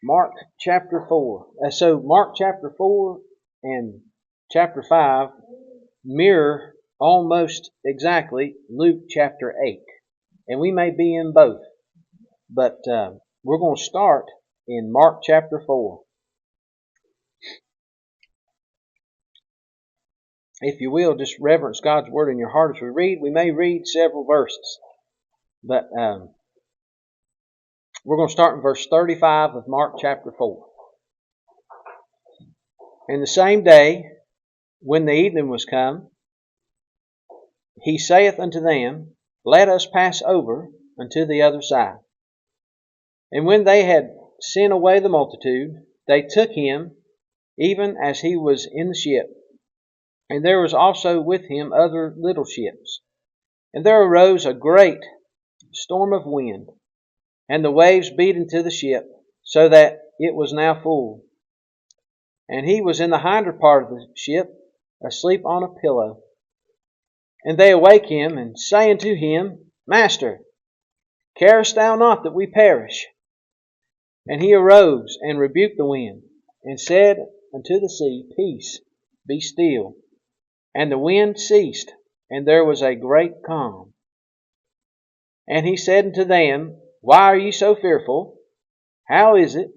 Mark chapter 4. So Mark chapter 4 and chapter 5 mirror almost exactly Luke chapter 8. And we may be in both. But we're going to start in Mark chapter 4. If you will, just reverence God's Word in your heart as we read. We may read several verses. But we're going to start in verse 35 of Mark chapter 4. And the same day, when the evening was come, he saith unto them, Let us pass over unto the other side. And when they had sent away the multitude, they took him, even as he was in the ship. And there was also with him other little ships. And there arose a great storm of wind, and the waves beat into the ship, so that it was now full. And he was in the hinder part of the ship, asleep on a pillow. And they awake him, and say unto him, Master, carest thou not that we perish? And he arose, and rebuked the wind, and said unto the sea, Peace, be still. And the wind ceased, and there was a great calm. And he said unto them, Why are ye so fearful? How is it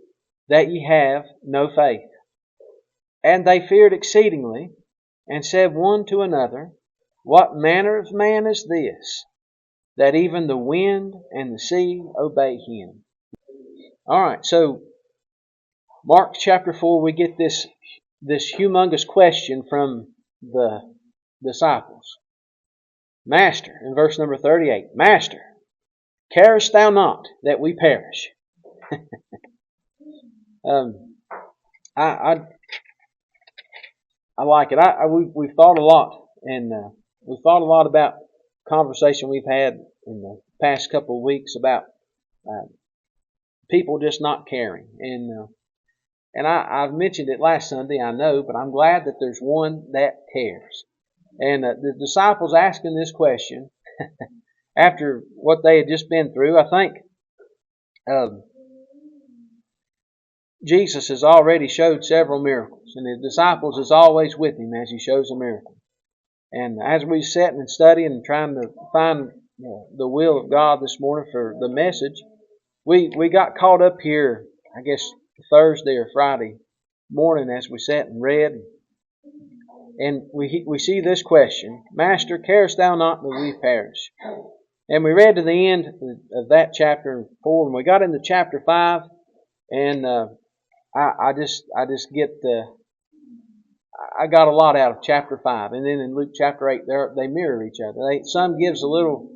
that ye have no faith? And they feared exceedingly, and said one to another, What manner of man is this, that even the wind and the sea obey him? Alright, so Mark chapter 4, we get this humongous question from the disciples. Master, in verse number 38, Master, carest thou not that we perish? I like it. We've thought a lot, and we've thought a lot about conversation we've had in the past couple of weeks about people just not caring. And I've mentioned it last Sunday, I know, but I'm glad that there's one that cares. And the disciples asking this question after what they had just been through, I think Jesus has already showed several miracles, and the disciples is always with him as he shows a miracle. And as we sat and studying and trying to find the will of God this morning for the message, we got caught up here, I guess, Thursday or Friday morning as we sat and read. And we see this question, Master, carest thou not that we perish? And we read to the end of that chapter 4, and we got into chapter 5, and I got a lot out of chapter 5. And then in Luke chapter 8, they mirror each other. Some gives a little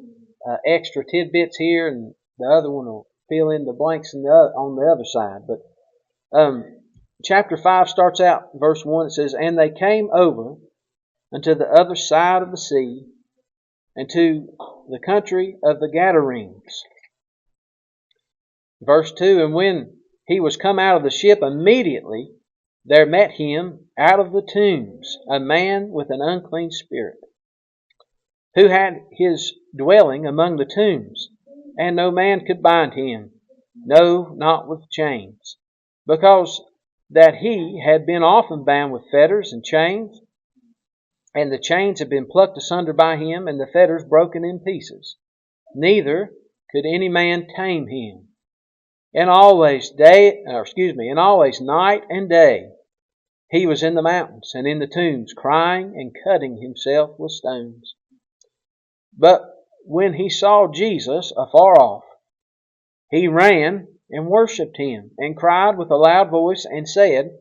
extra tidbits here, and the other one will fill in the blanks on the other side. But chapter 5 starts out, verse 1, it says, And they came over unto the other side of the sea, and to the country of the Gadarenes. Verse 2, And when he was come out of the ship, immediately there met him out of the tombs a man with an unclean spirit, who had his dwelling among the tombs, and no man could bind him, no, not with chains, because that he had been often bound with fetters and chains, and the chains had been plucked asunder by him, and the fetters broken in pieces. Neither could any man tame him. And always night and day, he was in the mountains and in the tombs, crying and cutting himself with stones. But when he saw Jesus afar off, he ran and worshipped him, and cried with a loud voice, and said,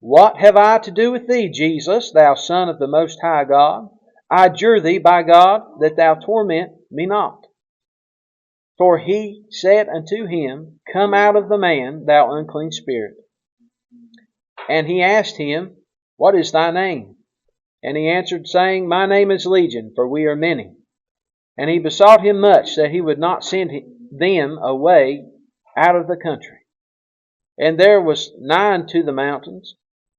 What have I to do with thee, Jesus, thou Son of the Most High God? I adjure thee by God that thou torment me not. For he said unto him, Come out of the man, thou unclean spirit. And he asked him, What is thy name? And he answered, saying, My name is Legion, for we are many. And he besought him much that he would not send them away out of the country. And there was nigh unto the mountains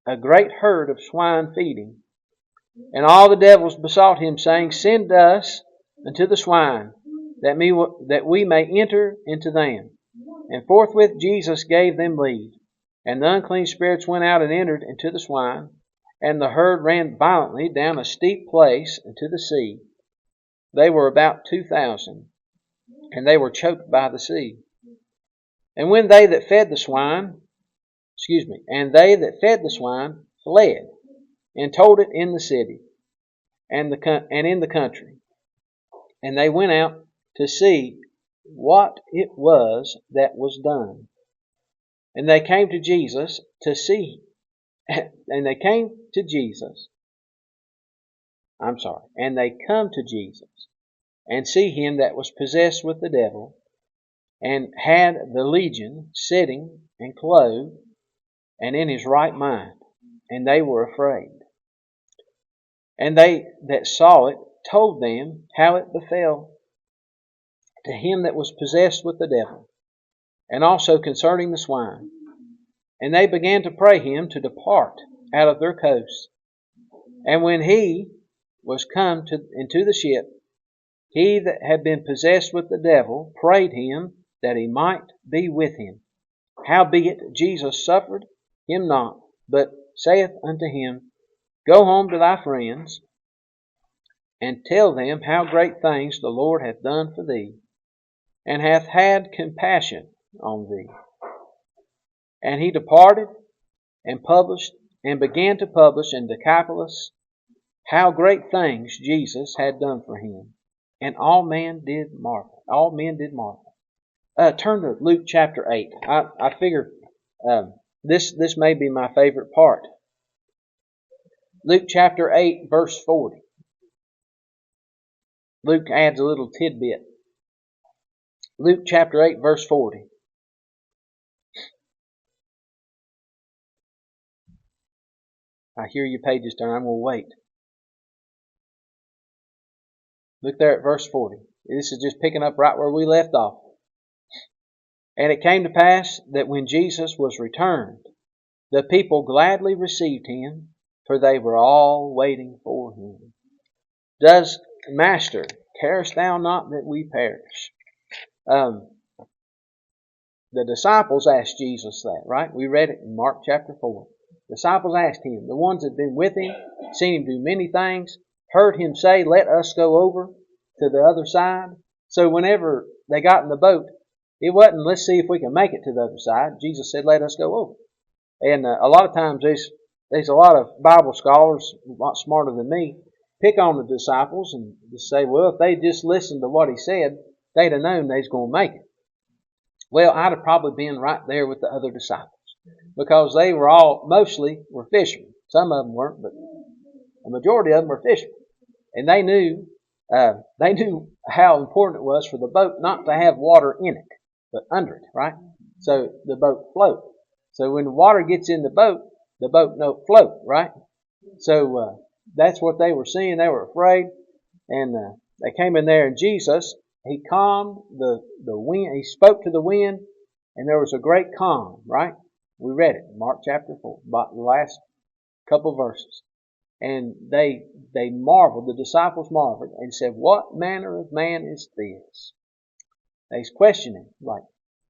a great herd of swine feeding. And all the devils besought him, saying, Send us unto the swine, that we may enter into them. And forthwith Jesus gave them leave. And the unclean spirits went out and entered into the swine, and the herd ran violently down a steep place into the sea. They were about 2,000, and they were choked by the sea. And when they that fed the swine, fled, and told it in the city, and in the country. And they went out to see what it was that was done. And they came to Jesus to see, and they come to Jesus, and see him that was possessed with the devil, and had the legion sitting and clothed, and in his right mind. And they were afraid. And they that saw it told them how it befell to him that was possessed with the devil, and also concerning the swine. And they began to pray him to depart out of their coasts. And when he was come into the ship, he that had been possessed with the devil prayed him that he might be with him. Howbeit Jesus suffered him not, but saith unto him, Go home to thy friends, and tell them how great things the Lord hath done for thee, and hath had compassion on thee. And he departed and began to publish in Decapolis how great things Jesus had done for him. And all men did marvel. Turn to Luke chapter 8. I figure this may be my favorite part. Luke chapter 8, verse 40. Luke adds a little tidbit. Luke chapter 8, verse 40. I hear your pages turn. I'm going to wait. Look there at verse 40. This is just picking up right where we left off. And it came to pass that when Jesus was returned, the people gladly received him, for they were all waiting for him. Does Master, carest thou not that we perish? The disciples asked Jesus that, right? We read it in Mark chapter 4. Disciples asked him, the ones that had been with him, seen him do many things, heard him say, let us go over to the other side. So whenever they got in the boat, it wasn't, let's see if we can make it to the other side. Jesus said, let us go over. And a lot of times there's a lot of Bible scholars, a lot smarter than me, pick on the disciples and just say, well, if they just listened to what he said, they'd have known they was going to make it. Well, I'd have probably been right there with the other disciples, because they were mostly fishermen. Some of them weren't, but the majority of them were fishermen. And they knew how important it was for the boat not to have water in it, but under it, right? So the boat float. So when the water gets in the boat don't float, right? So that's what they were seeing. They were afraid, and they came in there, and Jesus, he calmed the wind. He spoke to the wind, and there was a great calm, right? We read it in Mark chapter 4, about the last couple verses. And they marveled, the disciples marveled, and said, what manner of man is this? They's questioning, like,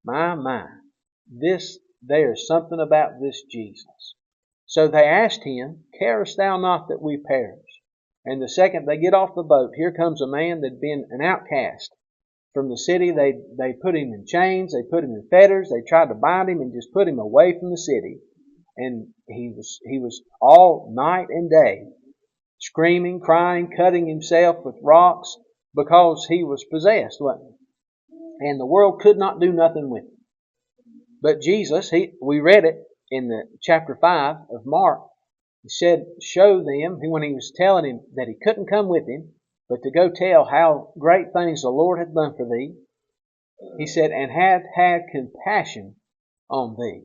my, there's something about this Jesus. So they asked him, carest thou not that we perish? And the second they get off the boat, here comes a man that had been an outcast from the city. They put him in chains, they put him in fetters, they tried to bind him and just put him away from the city. And he was all night and day screaming, crying, cutting himself with rocks, because he was possessed, wasn't he? And the world could not do nothing with him. But Jesus, we read it in the chapter 5 of Mark. He said, show them, when he was telling him that he couldn't come with him, but to go tell how great things the Lord had done for thee. He said, and had had compassion on thee.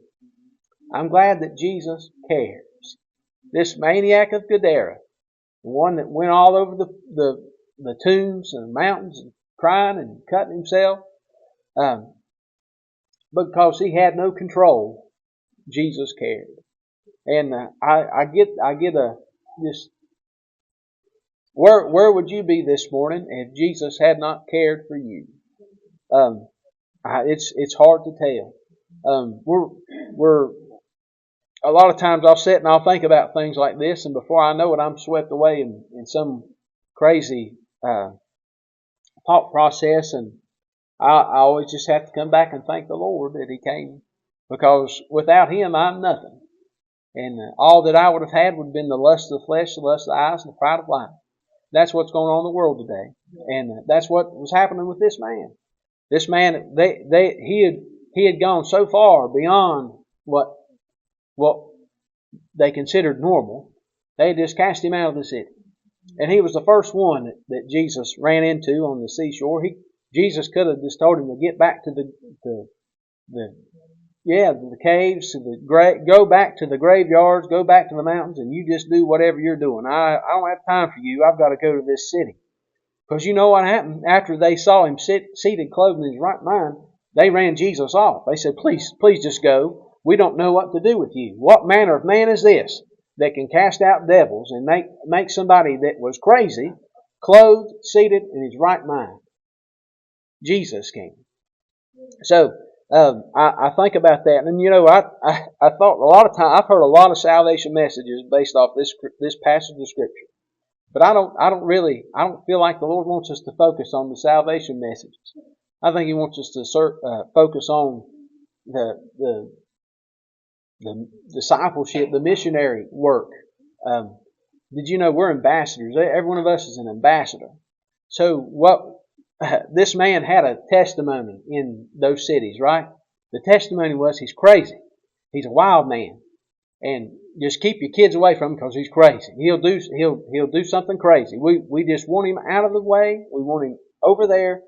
I'm glad that Jesus cares. This maniac of Gadara, the one that went all over the tombs and the mountains and crying and cutting himself, because he had no control, Jesus cared. And I get just, where would you be this morning if Jesus had not cared for you? It's hard to tell. We're a lot of times I'll sit and I'll think about things like this, and before I know it, I'm swept away in some crazy thought process, and I always just have to come back and thank the Lord that He came, because without Him, I'm nothing. And all that I would have had would have been the lust of the flesh, the lust of the eyes, and the pride of life. That's what's going on in the world today, and that's what was happening with this man. This man, he had gone so far beyond what they considered normal. They just cast him out of the city, and he was the first one that Jesus ran into on the seashore. Jesus could have just told him to get back to the caves, go back to the graveyards, go back to the mountains, and you just do whatever you're doing. I don't have time for you. I've got to go to this city. Because you know what happened? After they saw him seated, clothed in his right mind, they ran Jesus off. They said, please just go. We don't know what to do with you. What manner of man is this that can cast out devils and make somebody that was crazy, clothed, seated in his right mind? Jesus came. So, I think about that, and I thought a lot of times I've heard a lot of salvation messages based off this passage of Scripture, but I don't feel like the Lord wants us to focus on the salvation messages. I think He wants us to focus on the discipleship, the missionary work. Did you know we're ambassadors? Every one of us is an ambassador. So this man had a testimony in those cities, right? The testimony was he's crazy. He's a wild man. And just keep your kids away from him because he's crazy. He'll do something crazy. We just want him out of the way. We want him over there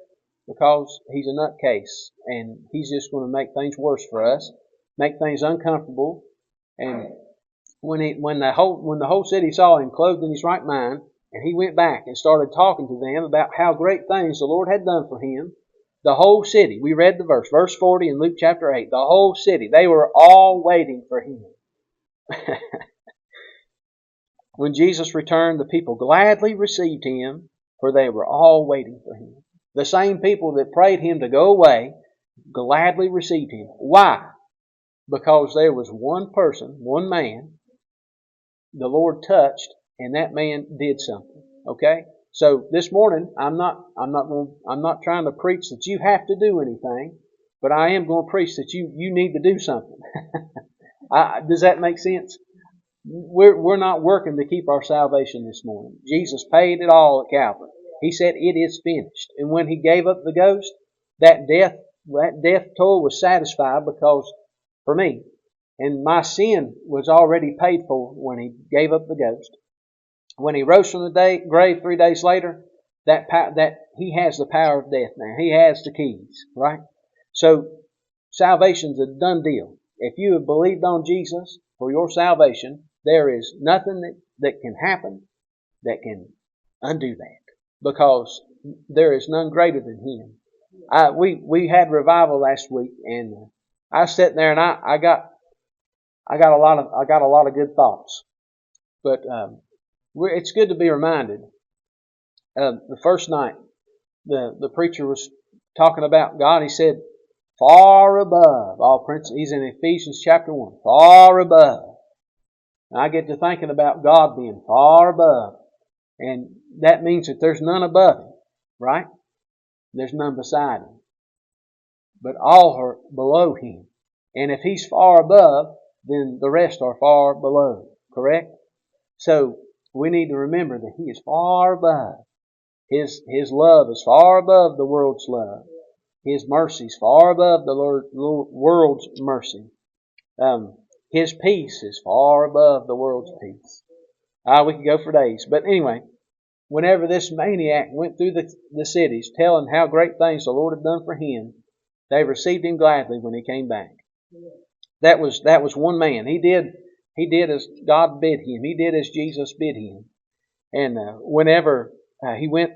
because he's a nutcase. And he's just going to make things worse for us, make things uncomfortable. And when the whole city saw him clothed in his right mind, and he went back and started talking to them about how great things the Lord had done for him. The whole city, we read the verse 40 in Luke chapter 8, the whole city, they were all waiting for him. When Jesus returned, the people gladly received him, for they were all waiting for him. The same people that prayed him to go away gladly received him. Why? Because there was one person, one man, the Lord touched, and that man did something. Okay? So this morning, I'm not trying to preach that you have to do anything, but I am going to preach that you need to do something. Does that make sense? We're not working to keep our salvation this morning. Jesus paid it all at Calvary. He said it is finished. And when He gave up the ghost, that death toll was satisfied because for me, and my sin was already paid for when He gave up the ghost. When He rose from the grave 3 days later, that He has the power of death now. He has the keys, right? So salvation's a done deal. If you have believed on Jesus for your salvation, there is nothing that can happen that can undo that, because there is none greater than Him. We had revival last week, and I sat there and I got a lot of good thoughts, but it's good to be reminded. The first night, the preacher was talking about God. He said, far above all principles. He's in Ephesians chapter 1. Far above. And I get to thinking about God being far above. And that means that there's none above Him, right? There's none beside Him. But all are below Him. And if He's far above, then the rest are far below. Correct? So we need to remember that He is far above. His love is far above the world's love. His mercy is far above the world's mercy. His peace is far above the world's peace. We could go for days. But anyway, whenever this maniac went through the cities telling how great things the Lord had done for him, they received him gladly when he came back. That was one man. He did as God bid him. He did as Jesus bid him. And whenever he went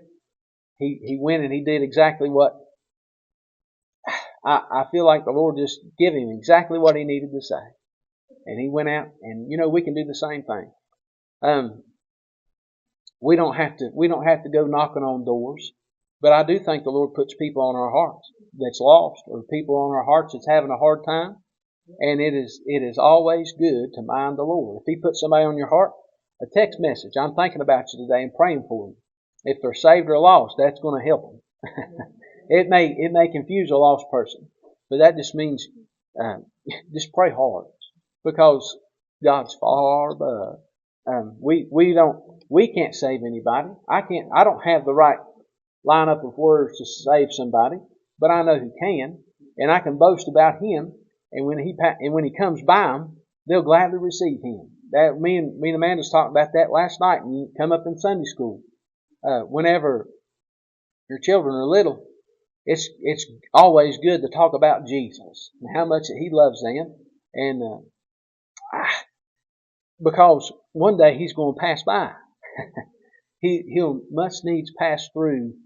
and he did exactly what I feel like the Lord just gave him exactly what he needed to say. And he went out, and we can do the same thing. We don't have to go knocking on doors, But I do think the Lord puts people on our hearts that's lost, or people on our hearts that's having a hard time. And it is always good to mind the Lord. If He puts somebody on your heart, a text message, I'm thinking about you today and praying for you. If they're saved or lost, that's going to help them. It may confuse a lost person, but that just means just pray hard, because God's far above. We can't save anybody. I don't have the right lineup of words to save somebody, but I know who can, and I can boast about Him. And when he comes by them, they'll gladly receive Him. That me and Amanda's talked about that last night, and you come up in Sunday school. Whenever your children are little, it's always good to talk about Jesus and how much that He loves them, and because one day He's going to pass by. He'll must needs pass through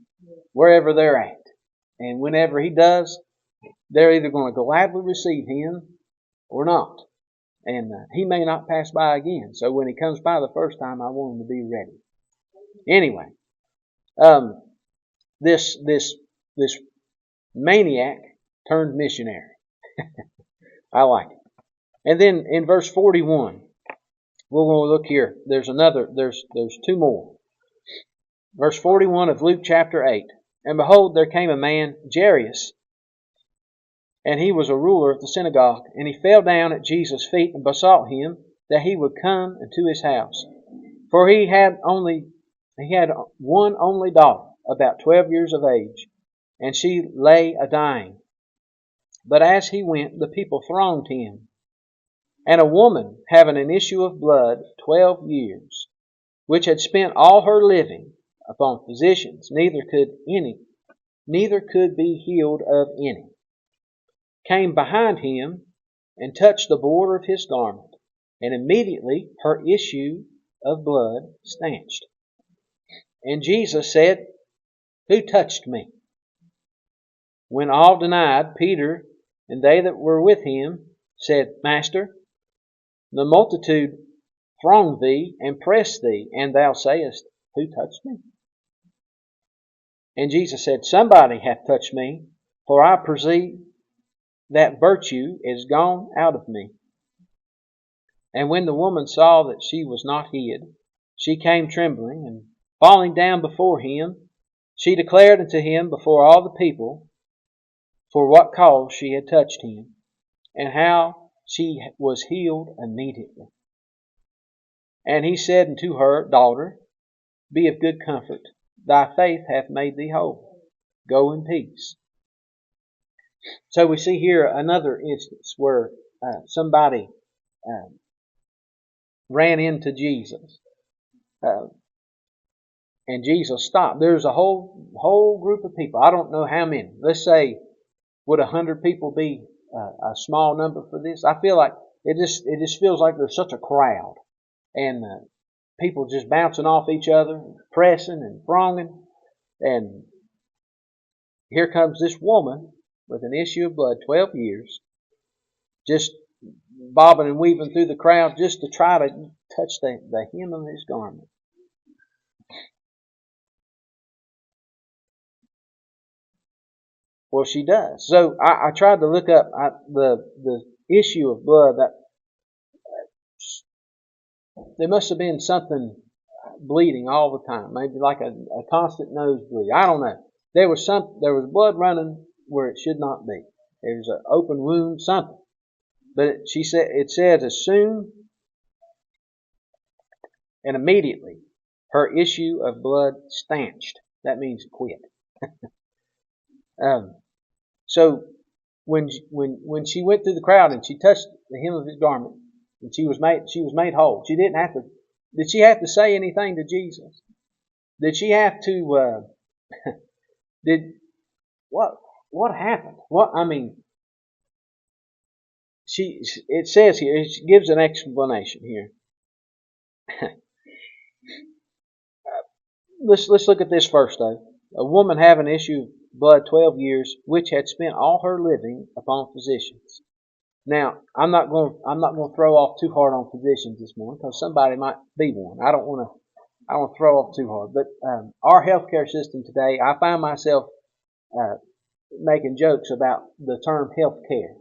wherever they're at, and whenever He does, they're either going to gladly receive Him or not. And He may not pass by again. So when He comes by the first time, I want Him to be ready. Anyway, this maniac turned missionary. I like it. And then in verse 41, we're going to look here. There's two more. Verse 41 of Luke chapter 8. And behold, there came a man, Jairus, and he was a ruler of the synagogue, and he fell down at Jesus' feet and besought Him that He would come into his house. For he had one only daughter, about 12 years of age, and she lay a-dying. But as he went, the people thronged Him. And a woman having an issue of blood 12 years, which had spent all her living upon physicians, neither could be healed of any, came behind Him and touched the border of His garment, and immediately her issue of blood stanched. And Jesus said, Who touched me? When all denied, Peter and they that were with him said, Master, the multitude throng Thee and press Thee, and Thou sayest, Who touched me? And Jesus said, Somebody hath touched me, for I perceive that virtue is gone out of me. And when the woman saw that she was not hid, she came trembling, and falling down before Him, she declared unto Him before all the people for what cause she had touched Him, and how she was healed immediately. And He said unto her, Daughter, be of good comfort, thy faith hath made thee whole. Go in peace. So we see here another instance where somebody ran into Jesus, and Jesus stopped. There's a whole group of people. I don't know how many. Let's say, would 100 people be a small number for this? I feel like it just feels like there's such a crowd, and people just bouncing off each other, pressing and thronging, and here comes this woman with an issue of blood, 12 years, just bobbing and weaving through the crowd just to try to touch the hem of His garment. Well, she does. So I tried to look up the issue of blood. That there must have been something bleeding all the time, maybe like a constant nosebleed. I don't know. There was blood running where it should not be. There was an open wound, something. But it says as soon and immediately her issue of blood stanched. That means quit. So when she went through the crowd and she touched the hem of His garment, and she was made whole. She didn't have to. Did she have to say anything to Jesus? Did she have to? What happened? It says here. It gives an explanation here. Let's look at this first though. A woman having an issue of blood 12 years, which had spent all her living upon physicians. Now, I'm not going to throw off too hard on physicians this morning, because somebody might be one. I don't want I don't want to throw off too hard, but our healthcare system today, I find myself making jokes about the term health care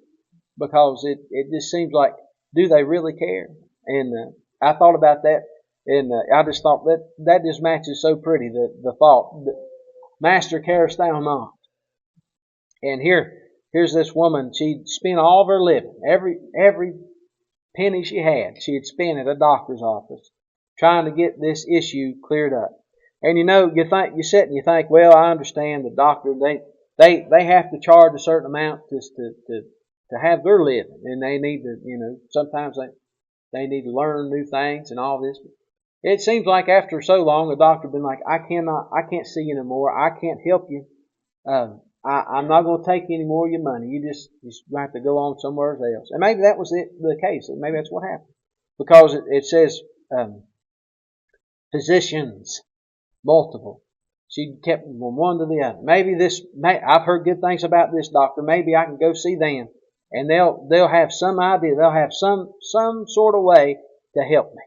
because it just seems like, do they really care? And I thought about that, and I just thought that just matches so pretty the thought that Master, carest thou not? And here's this woman. She'd spent all of her living, every penny she had, she had spent at a doctor's office trying to get this issue cleared up. And you sit and you think, well, I understand the doctor, they have to charge a certain amount just to have their living, and they need to, sometimes they need to learn new things and all this. It seems like after so long, the doctor been like, I can't see you anymore. I can't help you. I'm not going to take any more of your money. You just have to go on somewhere else. And maybe that was the case. Maybe that's what happened. Because it says, physicians, multiple. She kept from one to the other. I've heard good things about this doctor. Maybe I can go see them. And they'll have some idea. They'll have some sort of way to help me.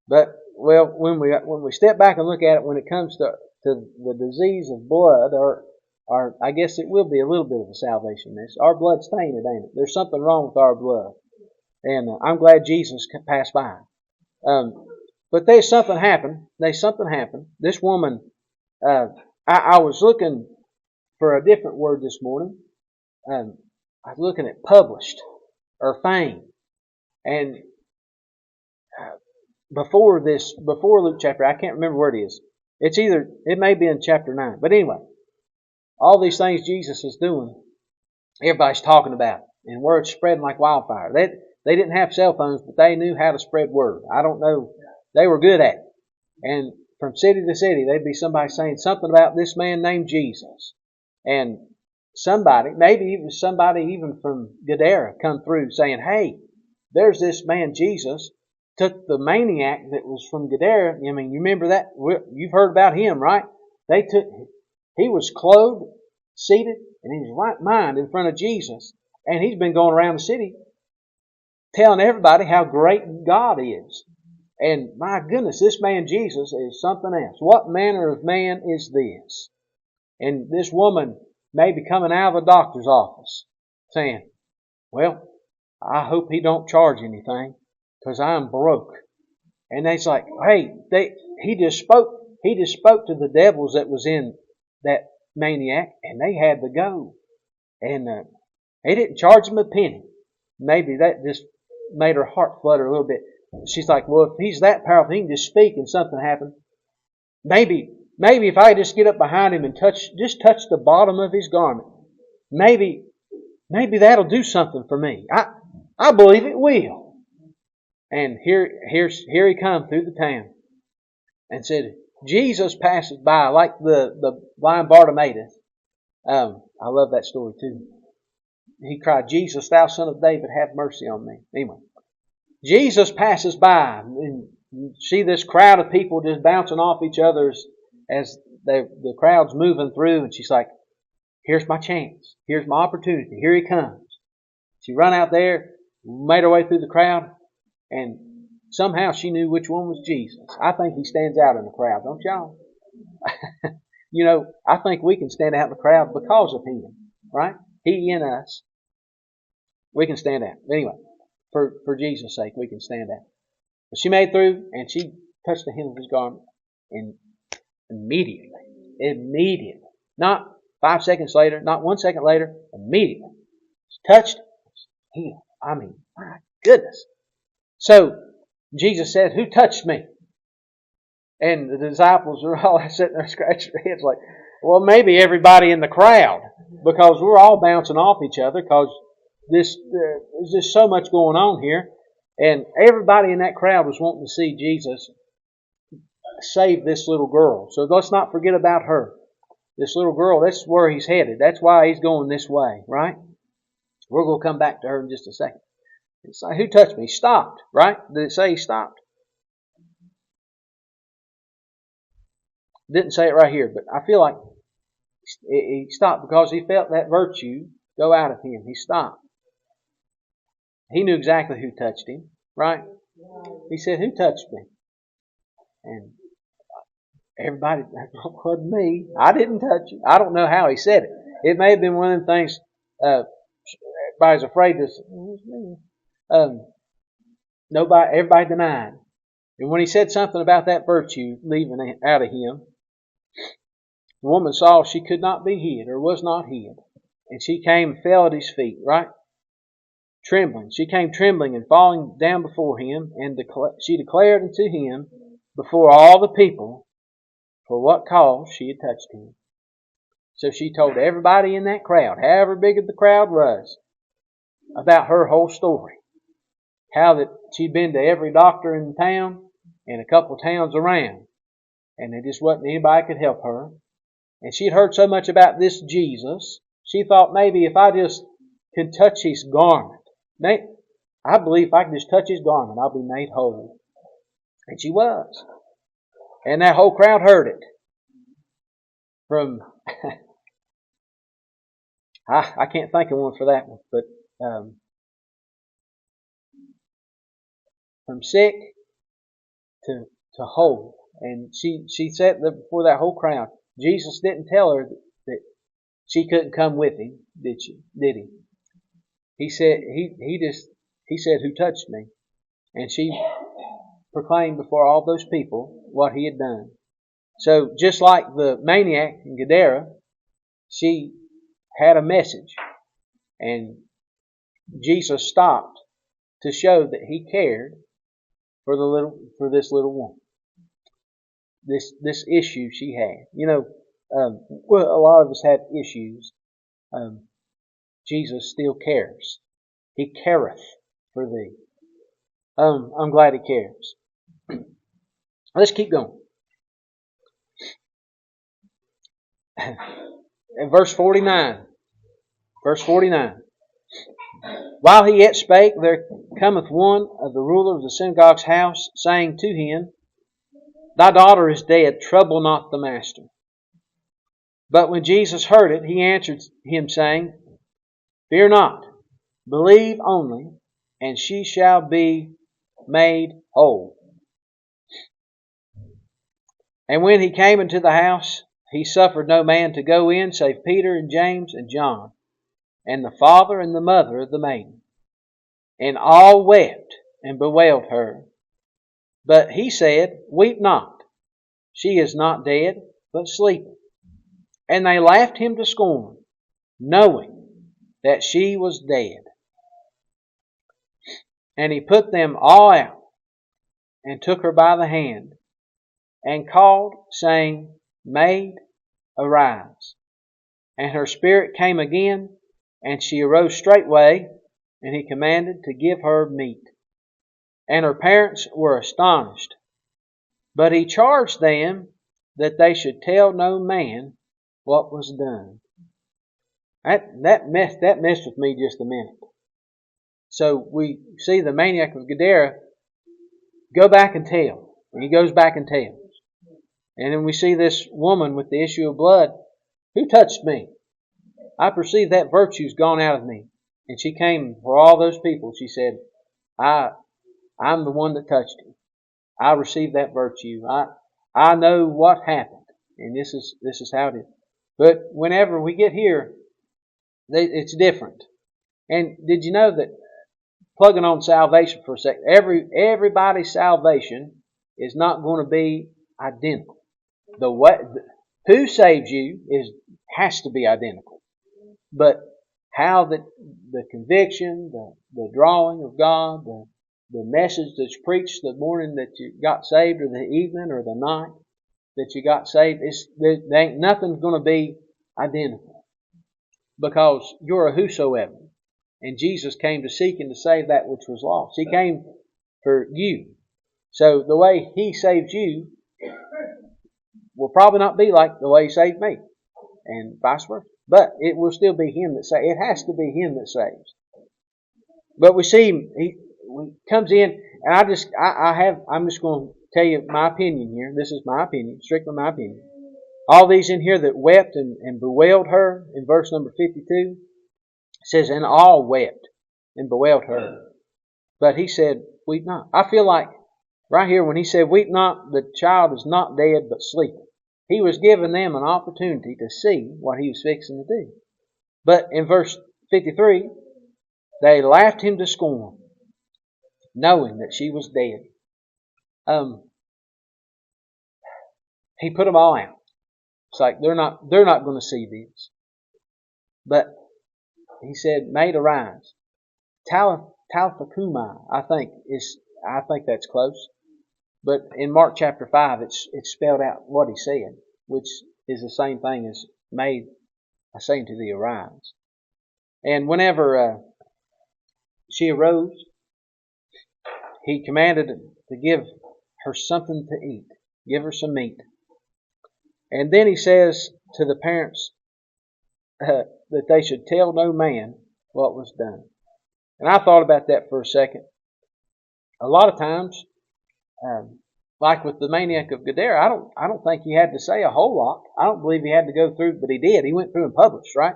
But, well, when we step back and look at it, when it comes to the disease of blood, or I guess it will be a little bit of a salvation miss. Our blood's tainted, ain't it? There's something wrong with our blood. And I'm glad Jesus passed by. But there's something happened. This woman, I was looking for a different word this morning. I was looking at published or fame. And before Luke chapter, I can't remember where it is. It may be in chapter 9. But anyway, all these things Jesus is doing, everybody's talking about it. And word's spreading like wildfire. They didn't have cell phones, but they knew how to spread word. I don't know. They were good at it. And from city to city, there'd be somebody saying something about this man named Jesus. And maybe even somebody from Gadara come through saying, hey, there's this man Jesus, took the maniac that was from Gadara. I mean, you remember that? You've heard about him, right? He was clothed, seated, and in his right mind in front of Jesus. And he's been going around the city telling everybody how great God is. And my goodness, this man Jesus is something else. What manner of man is this? And this woman may be coming out of a doctor's office saying, well, I hope he don't charge anything because I'm broke. And it's like, hey, he just spoke to the devils that was in that maniac, and they had to go. And they didn't charge him a penny. Maybe that just made her heart flutter a little bit. She's like, well, if he's that powerful, he can just speak and something happen. Maybe if I just get up behind him and touch the bottom of his garment, maybe that'll do something for me. I believe it will. And here he come through the town and said, Jesus passes by, like the blind Bartimaeus. I love that story too. He cried, Jesus, thou son of David, have mercy on me. Anyway, Jesus passes by, and you see this crowd of people just bouncing off each other as the crowd's moving through, and she's like, here's my chance. Here's my opportunity. Here he comes. She run out there, made her way through the crowd, and somehow she knew which one was Jesus. I think he stands out in the crowd, don't y'all? I think we can stand out in the crowd because of him, right? He in us. We can stand out. Anyway, for Jesus' sake, we can stand out. But she made through, and she touched the hem of his garment, and immediately, not 5 seconds later, not 1 second later, immediately, she touched him. I mean, my goodness. So, Jesus said, who touched me? And the disciples are all sitting there scratching their heads like, well, maybe everybody in the crowd, because we're all bouncing off each other, because there's just so much going on here. And everybody in that crowd was wanting to see Jesus save this little girl. So let's not forget about her. This little girl, that's where he's headed. That's why he's going this way, right? We're going to come back to her in just a second. It's like, who touched me? He stopped, right? Did it say he stopped? It didn't say it right here, but I feel like he stopped because he felt that virtue go out of him. He stopped. He knew exactly who touched him, right? He said, who touched me? And everybody, that wasn't me. I didn't touch it. I don't know how he said it. It may have been one of them things, everybody's afraid to say, it was me. Everybody denied. And when he said something about that virtue leaving out of him, the woman saw she could not be hid, or was not hid. And she came and fell at his feet, right? Trembling. She came trembling and falling down before him, and she declared unto him before all the people for what cause she had touched him. So she told everybody in that crowd, however big the crowd was, about her whole story. How that she'd been to every doctor in town and a couple of towns around, and there just wasn't anybody could help her. And she'd heard so much about this Jesus, she thought maybe if I just can touch his garment, I believe if I can just touch his garment, I'll be made whole. And she was. And that whole crowd heard it. From, I can't think of one for that one, but from sick to whole. And she sat there before that whole crowd. Jesus didn't tell her that she couldn't come with him, did he? He said, he said, who touched me? And she proclaimed before all those people what he had done. So just like the maniac in Gadara, she had a message, and Jesus stopped to show that he cared for this little woman. This issue she had. You know, a lot of us have issues. Jesus still cares. He careth for thee. I'm glad he cares. Let's keep going. In verse 49. Verse 49. While he yet spake, there cometh one of the ruler of the synagogue's house, saying to him, Thy daughter is dead, trouble not the master. But when Jesus heard it, he answered him, saying, Fear not, believe only, and she shall be made whole. And when he came into the house, he suffered no man to go in, save Peter and James and John, and the father and the mother of the maiden. And all wept and bewailed her. But he said, Weep not, she is not dead, but sleepeth. And they laughed him to scorn, knowing that she was dead. And he put them all out, and took her by the hand, and called, saying, Maid, arise. And her spirit came again, and she arose straightway, and he commanded to give her meat. And her parents were astonished. But he charged them that they should tell no man what was done. That messed with me just a minute. So we see the maniac of Gadara go back and tell. And he goes back and tells. And then we see this woman with the issue of blood. Who touched me? I perceive that virtue's gone out of me. And she came for all those people. She said, I'm the one that touched him. I received that virtue. I know what happened. And this is how it is. But whenever we get here, it's different. And did you know that, plugging on salvation for a second, everybody's salvation is not going to be identical. Who saves you has to be identical. But how the conviction, the drawing of God, the message that's preached the morning that you got saved, or the evening or the night that you got saved, nothing's going to be identical. Because you're a whosoever. And Jesus came to seek and to save that which was lost. He came for you. So the way he saved you will probably not be like the way he saved me. And vice versa. But it will still be him that saves. It has to be him that saves. But we see him, he comes in, and I'm just going to tell you my opinion here. This is my opinion, strictly my opinion. All these in here that wept and bewailed her, in verse number 52, it says, and all wept and bewailed her. But he said, weep not. I feel like right here when he said, weep not, the child is not dead but sleeping. He was giving them an opportunity to see what he was fixing to do. But in verse 53, they laughed him to scorn, knowing that she was dead. He put them all out. It's like they're not going to see this. But he said, "Maid, arise." Talitha Cumi, I think that's close. But in Mark chapter 5, it's spelled out what he said, which is the same thing as "Maid, I say unto thee, arise." And whenever she arose, he commanded to give her something to eat, give her some meat. And then he says to the parents that they should tell no man what was done. And I thought about that for a second. A lot of times, like with the maniac of Gadara, I don't think he had to say a whole lot. I don't believe he had to go through, but he did. He went through and published, right?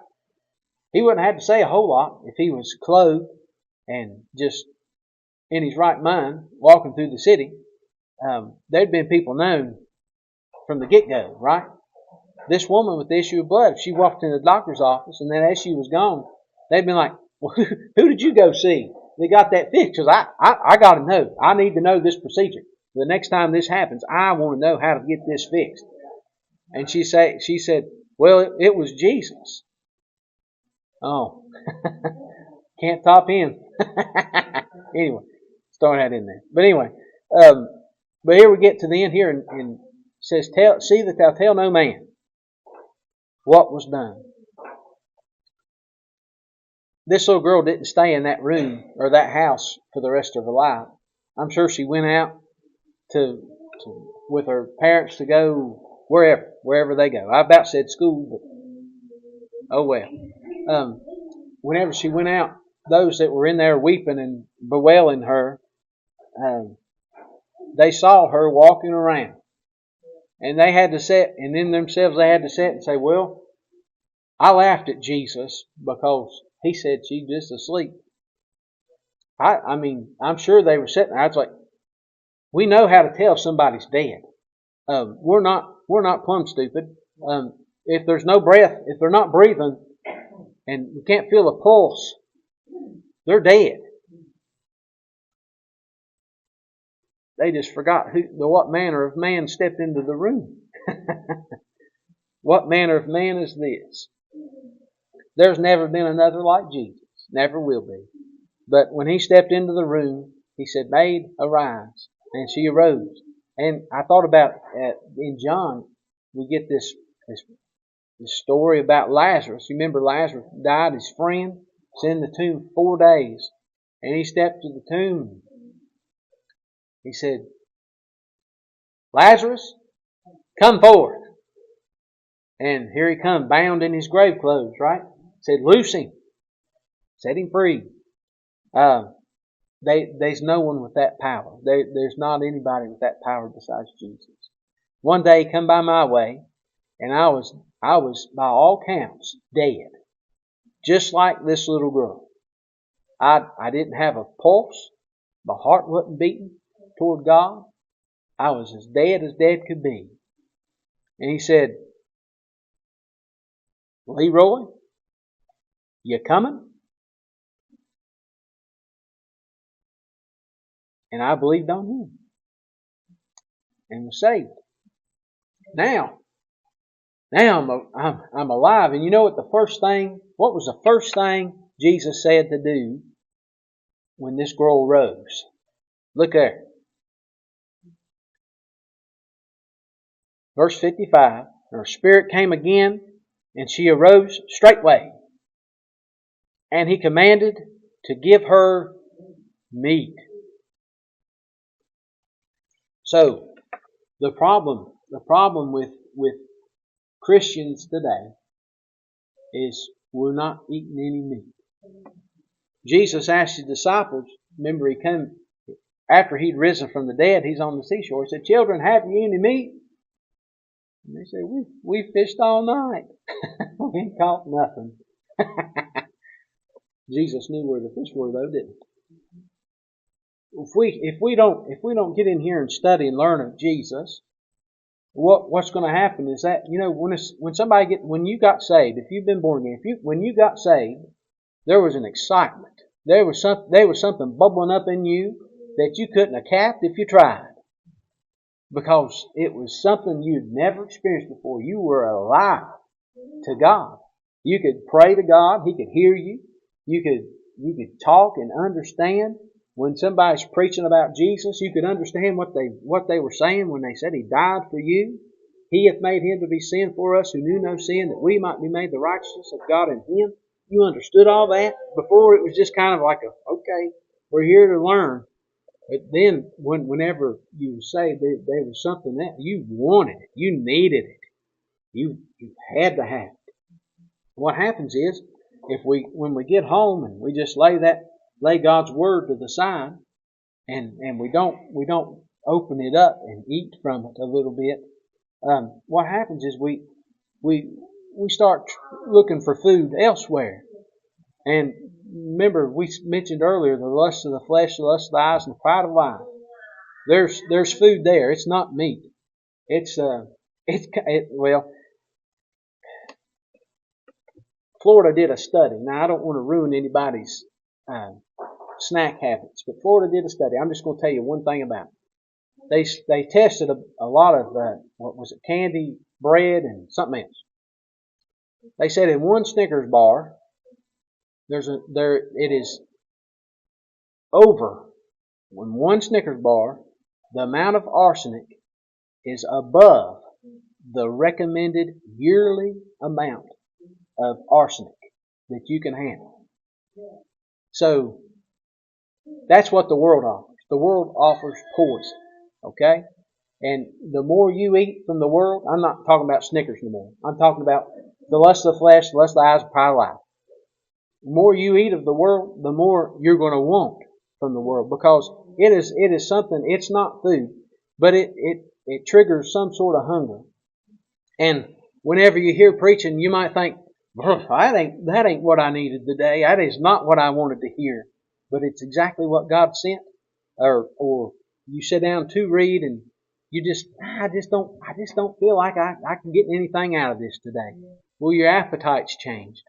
He wouldn't have to say a whole lot if he was clothed and just in his right mind walking through the city. There'd been people known from the get-go, right? This woman with the issue of blood, if she walked in the doctor's office and then as she was gone, they'd been like, "Well, who did you go see? They got that fixed?" Because I got to know. I need to know this procedure. The next time this happens, I want to know how to get this fixed. And she said, "Well, it was Jesus." Oh, can't top him. Anyway, throwing that in there. But anyway, but here we get to the end here, and says, "See that thou tell no man what was done." This little girl didn't stay in that room or that house for the rest of her life. I'm sure she went out to with her parents to go wherever they go. I about said school, but oh well. Whenever she went out, those that were in there weeping and bewailing her, they saw her walking around. And they had to sit, and in themselves they had to sit and say, "Well, I laughed at Jesus because he said she's just asleep." I mean, I'm sure they were sitting there. I was like, we know how to tell somebody's dead. We're not plumb stupid. If there's no breath, if they're not breathing, and we can't feel a pulse, they're dead. They just forgot what manner of man stepped into the room. What manner of man is this? There's never been another like Jesus. Never will be. But when he stepped into the room, he said, "Maid, arise." And she arose. And I thought about, in John, we get this story about Lazarus. You remember Lazarus died, his friend was in the tomb 4 days. And he stepped to the tomb. He said, "Lazarus, come forth." And here he come, bound in his grave clothes, right? Said, "Loose him. Set him free." There's no one with that power. There's not anybody with that power besides Jesus. One day he come by my way, and I was by all counts dead, just like this little girl. I didn't have a pulse. My heart wasn't beating toward God. I was as dead could be. And he said, "Leroy, you coming?" And I believed on him and was saved. Now I'm alive. And you know what what was the first thing Jesus said to do when this girl rose? Look there. Verse 55, her spirit came again, and she arose straightway. And he commanded to give her meat. So, the problem with Christians today is we're not eating any meat. Jesus asked his disciples, remember he came after he'd risen from the dead, he's on the seashore. He said, "Children, have you any meat?" And they said, we fished all night. We ain't caught nothing. Jesus knew where the fish were, though, didn't he? If we don't get in here and study and learn of Jesus, what's going to happen is that, when you got saved, if you've been born again, when you got saved, there was an excitement. There was something bubbling up in you that you couldn't have capped if you tried. Because it was something you'd never experienced before. You were alive to God. You could pray to God. He could hear you. You could talk and understand. When somebody's preaching about Jesus, you could understand what they were saying when they said He died for you. He hath made Him to be sin for us who knew no sin, that we might be made the righteousness of God in Him. You understood all that. Before, it was just kind of like okay, we're here to learn. But then, whenever you were saved, there was something that you wanted it. You needed it. You had to have it. What happens is, when we get home and we just lay God's Word to the side, and we don't open it up and eat from it a little bit, what happens is we start looking for food elsewhere. And remember, we mentioned earlier the lust of the flesh, the lust of the eyes, and the pride of life. There's food there. It's not meat. Florida did a study. Now, I don't want to ruin anybody's snack habits, but Florida did a study. I'm just going to tell you one thing about it. They tested a lot of candy, bread, and something else. They said in one Snickers bar, it is over, when one Snickers bar, the amount of arsenic is above the recommended yearly amount of arsenic that you can handle. So that's what the world offers. The world offers poison. Okay? And the more you eat from the world, I'm not talking about Snickers anymore. I'm talking about the lust of the flesh, the lust of the eyes, the pride of life. The more you eat of the world, the more you're going to want from the world, because it is something. It's not food, but it triggers some sort of hunger. And whenever you hear preaching, you might think, that ain't what I needed today. That is not what I wanted to hear. But it's exactly what God sent. Or you sit down to read and I just don't feel like I can get anything out of this today. Well, your appetite's changed.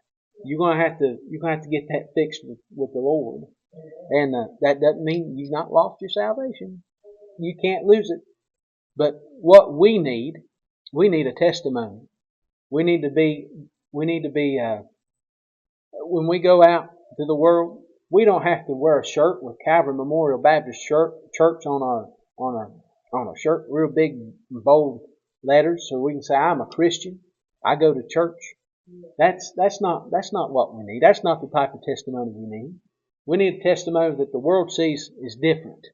You're gonna have to get that fixed with the Lord. And that doesn't mean you've not lost your salvation. You can't lose it. But what we need a testimony. We need to be when we go out to the world, we don't have to wear a shirt with Calvary Memorial Baptist Church on our shirt, real big bold letters, so we can say I'm a Christian. I go to church. That's not what we need. That's not the type of testimony we need. We need a testimony that the world sees is different,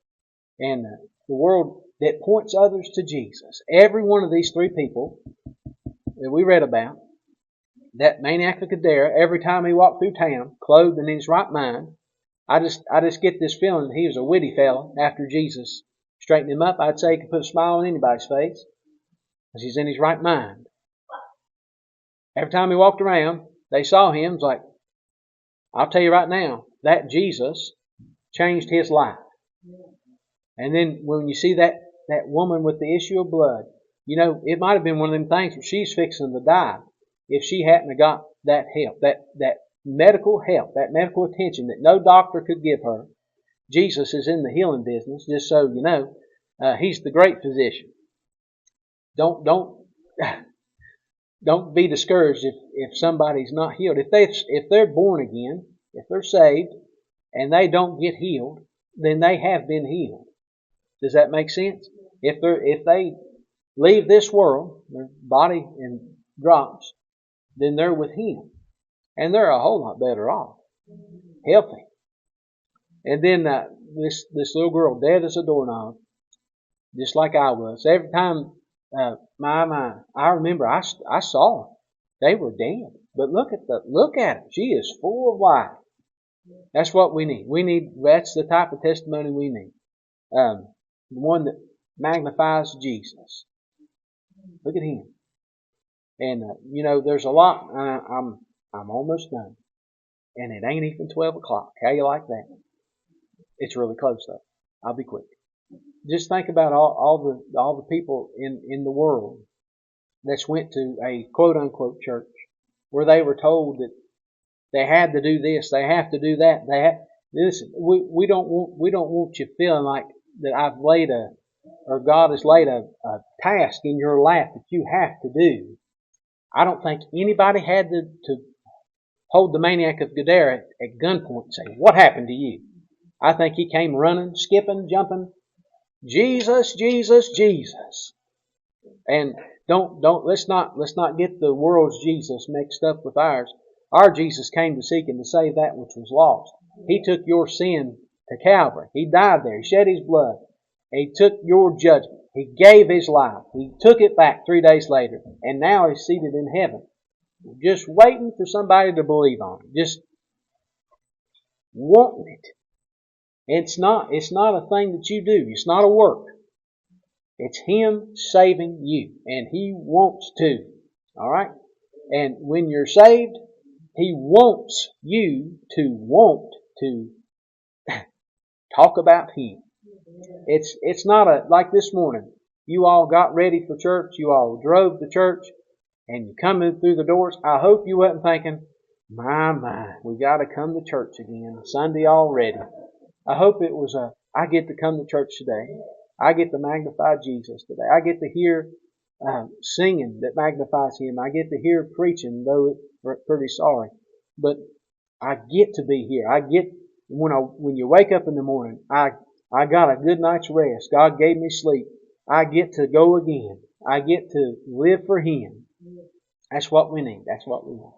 and the world that points others to Jesus. Every one of these three people that we read about, that maniac of Gadara, every time he walked through town, clothed and in his right mind, I just get this feeling that he was a witty fellow. After Jesus straightened him up, I'd say he could put a smile on anybody's face, because he's in his right mind. Every time he walked around, they saw him. It's like, I'll tell you right now, that Jesus changed his life. And then when you see that woman with the issue of blood, it might have been one of them things where she's fixing to die if she hadn't have got that help, that medical help, that medical attention that no doctor could give her. Jesus is in the healing business, just so you know. He's the great physician. Don't be discouraged if somebody's not healed. If they're born again, if they're saved, and they don't get healed, then they have been healed. Does that make sense? If they leave this world, their body and drops, then they're with Him, and they're a whole lot better off, healthy. And then this little girl, dead as a doorknob, just like I was. Every time. I remember I saw them. They were dead. But look at her. She is full of life. That's what we need. That's the type of testimony we need. The one that magnifies Jesus. Look at Him. And, there's a lot. I'm almost done. And it ain't even 12 o'clock. How you like that? It's really close though. I'll be quick. Just think about all the people in the world that's went to a quote unquote church where they were told that they had to do this, they have to do that. Listen, we don't want you feeling like that God has laid a task in your lap that you have to do. I don't think anybody had to hold the maniac of Gadara at gunpoint and say, "What happened to you?" I think he came running, skipping, jumping, Jesus, Jesus, Jesus. And let's not get the world's Jesus mixed up with ours. Our Jesus came to seek and to save that which was lost. He took your sin to Calvary. He died there. He shed His blood. He took your judgment. He gave His life. He took it back 3 days later. And now He's seated in heaven. Just waiting for somebody to believe on it. Just wanting it. It's not a thing that you do. It's not a work. It's Him saving you. And He wants to. Alright? And when you're saved, He wants you to want to talk about Him. It's not like this morning. You all got ready for church. You all drove to church. And you come in through the doors. I hope you wasn't thinking, my, we got to come to church again. Sunday already. I hope it was I get to come to church today. I get to magnify Jesus today. I get to hear singing that magnifies Him. I get to hear preaching, though it's pretty sorry. But I get to be here. I get, when you wake up in the morning, I got a good night's rest. God gave me sleep. I get to go again. I get to live for Him. That's what we need. That's what we want.